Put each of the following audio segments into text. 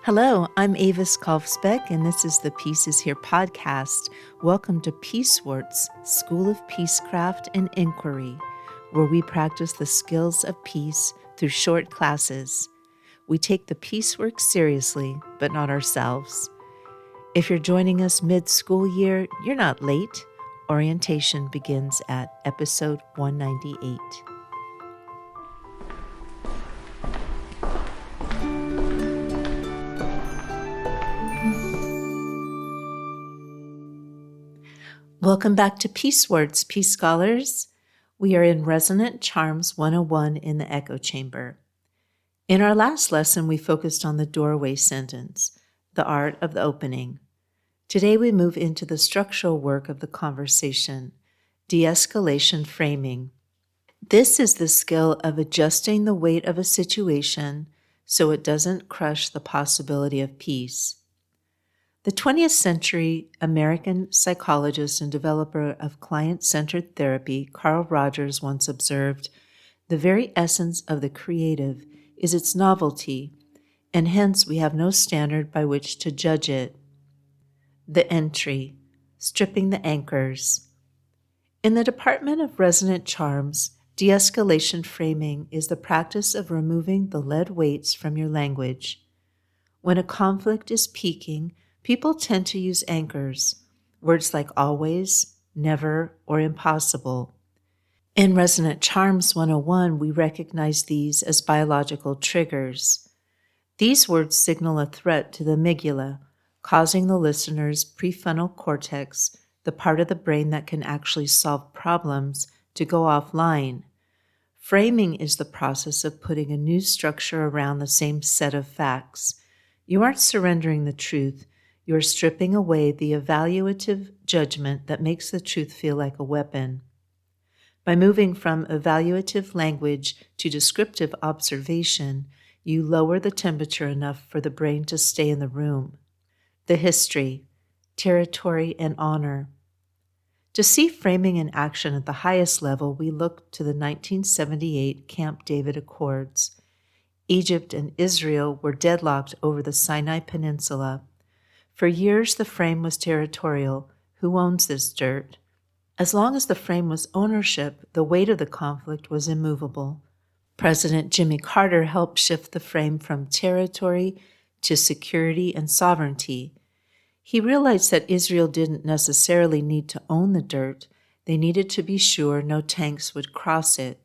Hello, I'm Avis Kalfsbeek, and this is the Peace is Here podcast. Welcome to Peacewarts, School of Peacecraft and Inquiry, where we practice the skills of peace through short classes. We take the peace work seriously, but not ourselves. If you're joining us mid-school year, you're not late. Orientation begins at episode 198. Welcome back to Peacewarts, Peace Scholars. We are in Resonant Charms 101 in the Echo Chamber. In our last lesson, we focused on the doorway sentence, the art of the opening. Today, we move into the structural work of the conversation, de-escalation framing. This is the skill of adjusting the weight of a situation so it doesn't crush the possibility of peace. The 20th century American psychologist and developer of client-centered therapy, Carl Rogers, once observed, "The very essence of the creative is its novelty, and hence we have no standard by which to judge it." The entry, stripping the anchors. In the Department of Resonant Charms, de-escalation framing is the practice of removing the lead weights from your language. When a conflict is peaking, people tend to use anchors, words like always, never, or impossible. In Resonant Charms 101, we recognize these as biological triggers. These words signal a threat to the amygdala, causing the listener's prefrontal cortex, the part of the brain that can actually solve problems, to go offline. Framing is the process of putting a new structure around the same set of facts. You aren't surrendering the truth. You're stripping away the evaluative judgment that makes the truth feel like a weapon. By moving from evaluative language to descriptive observation, you lower the temperature enough for the brain to stay in the room. The history, territory, and honor. To see framing in action at the highest level, we look to the 1978 Camp David Accords. Egypt and Israel were deadlocked over the Sinai Peninsula. For years, the frame was territorial. Who owns this dirt? As long as the frame was ownership, the weight of the conflict was immovable. President Jimmy Carter helped shift the frame from territory to security and sovereignty. He realized that Israel didn't necessarily need to own the dirt. They needed to be sure no tanks would cross it.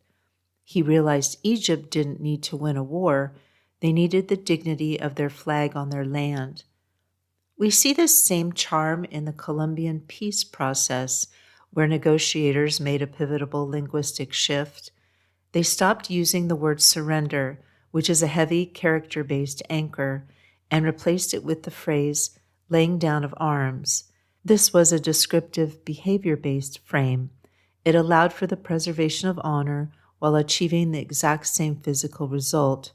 He realized Egypt didn't need to win a war. They needed the dignity of their flag on their land. We see this same charm in the Colombian peace process, where negotiators made a pivotal linguistic shift. They stopped using the word surrender, which is a heavy character-based anchor, and replaced it with the phrase laying down of arms. This was a descriptive behavior-based frame. It allowed for the preservation of honor while achieving the exact same physical result.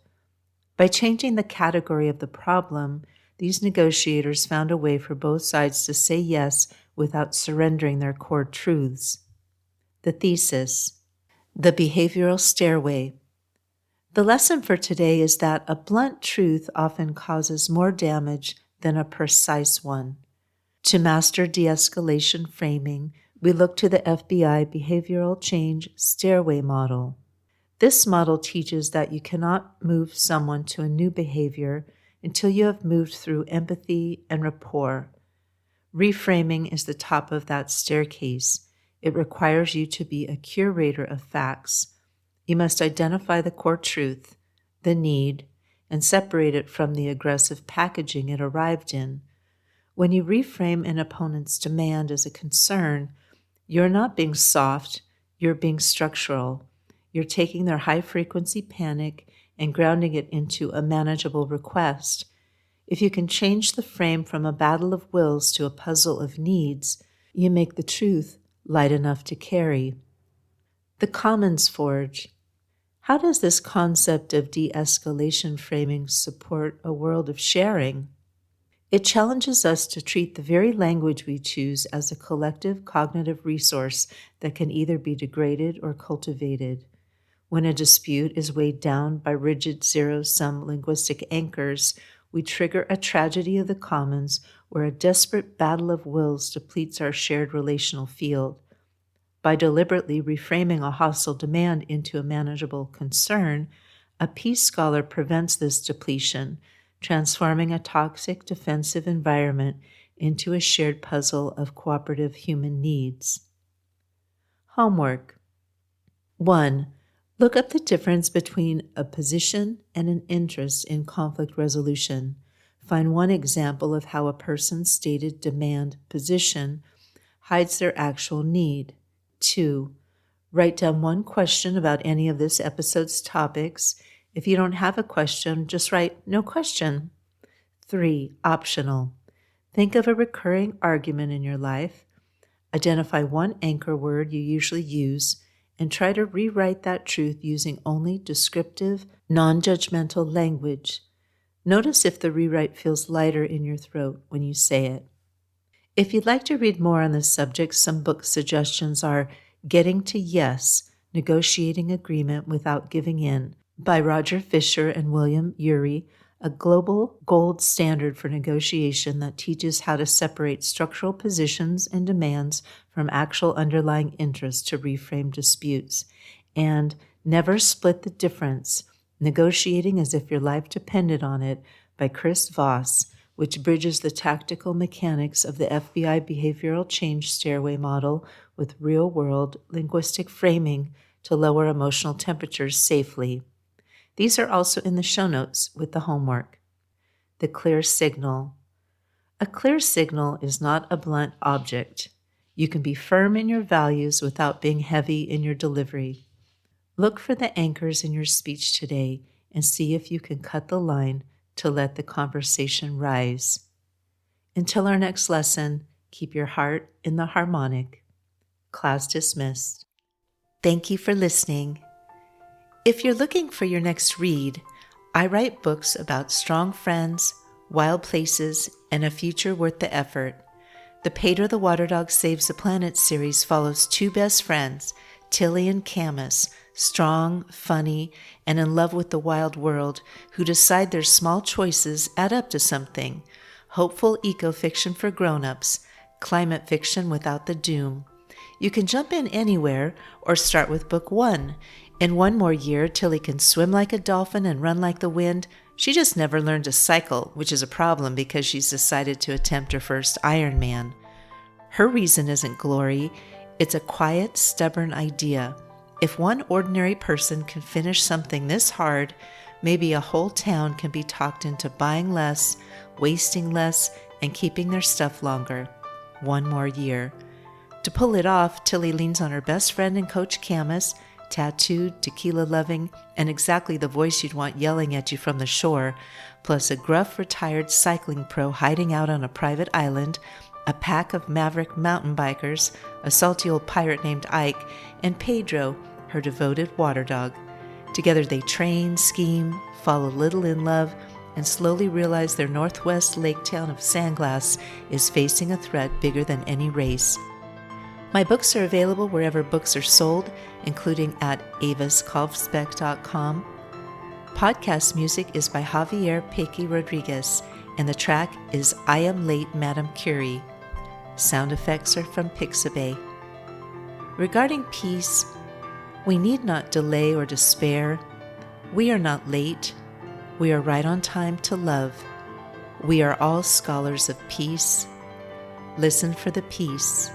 By changing the category of the problem, these negotiators found a way for both sides to say yes without surrendering their core truths. The thesis, the behavioral stairway. The lesson for today is that a blunt truth often causes more damage than a precise one. To master de-escalation framing, we look to the FBI Behavioral Change Stairway Model. This model teaches that you cannot move someone to a new behavior until you have moved through empathy and rapport. Reframing is the top of that staircase. It requires you to be a curator of facts. You must identify the core truth, the need, and separate it from the aggressive packaging it arrived in. When you reframe an opponent's demand as a concern, you're not being soft, you're being structural. You're taking their high-frequency panic and grounding it into a manageable request. If you can change the frame from a battle of wills to a puzzle of needs, you make the truth light enough to carry. The Commons Forge. How does this concept of de-escalation framing support a world of sharing? It challenges us to treat the very language we choose as a collective cognitive resource that can either be degraded or cultivated. When a dispute is weighed down by rigid zero-sum linguistic anchors, we trigger a tragedy of the commons where a desperate battle of wills depletes our shared relational field. By deliberately reframing a hostile demand into a manageable concern, a peace scholar prevents this depletion, transforming a toxic defensive environment into a shared puzzle of cooperative human needs. Homework. 1. Look up the difference between a position and an interest in conflict resolution. Find one example of how a person's stated demand position hides their actual need. 2. Write down one question about any of this episode's topics. If you don't have a question, just write no question. 3. Optional. Think of a recurring argument in your life. Identify one anchor word you usually use and try to rewrite that truth using only descriptive, non-judgmental language. Notice if the rewrite feels lighter in your throat when you say it. If you'd like to read more on this subject, some book suggestions are Getting to Yes, Negotiating Agreement Without Giving In by Roger Fisher and William Ury, a global gold standard for negotiation that teaches how to separate structural positions and demands from actual underlying interests to reframe disputes. And Never Split the Difference, Negotiating as If Your Life Depended on It by Chris Voss, which bridges the tactical mechanics of the FBI behavioral change stairway model with real-world linguistic framing to lower emotional temperatures safely. These are also in the show notes with the homework. The clear signal. A clear signal is not a blunt object. You can be firm in your values without being heavy in your delivery. Look for the anchors in your speech today and see if you can cut the line to let the conversation rise. Until our next lesson, keep your heart in the harmonic. Class dismissed. Thank you for listening. If you're looking for your next read, I write books about strong friends, wild places, and a future worth the effort. The Pedro the Water Dog Saves the Planet series follows two best friends, Tilly and Camus, strong, funny, and in love with the wild world, who decide their small choices add up to something. Hopeful eco-fiction for grown-ups, climate fiction without the doom. You can jump in anywhere or start with book 1. In one more year, Tilly can swim like a dolphin and run like the wind. She just never learned to cycle, which is a problem because she's decided to attempt her first Ironman. Her reason isn't glory. It's a quiet, stubborn idea. If one ordinary person can finish something this hard, maybe a whole town can be talked into buying less, wasting less, and keeping their stuff longer. One more year. To pull it off, Tilly leans on her best friend and coach Camus, tattooed, tequila-loving, and exactly the voice you'd want yelling at you from the shore, plus a gruff, retired cycling pro hiding out on a private island, a pack of maverick mountain bikers, a salty old pirate named Ike, and Pedro, her devoted water dog. Together they train, scheme, fall a little in love, and slowly realize their northwest lake town of Sandglass is facing a threat bigger than any race. My books are available wherever books are sold, including at aviskalfsbeek.com. Podcast music is by Javier Pequi Rodriguez, and the track is I Am Late, Madame Curie. Sound effects are from Pixabay. Regarding peace, we need not delay or despair. We are not late. We are right on time to love. We are all scholars of peace. Listen for the peace.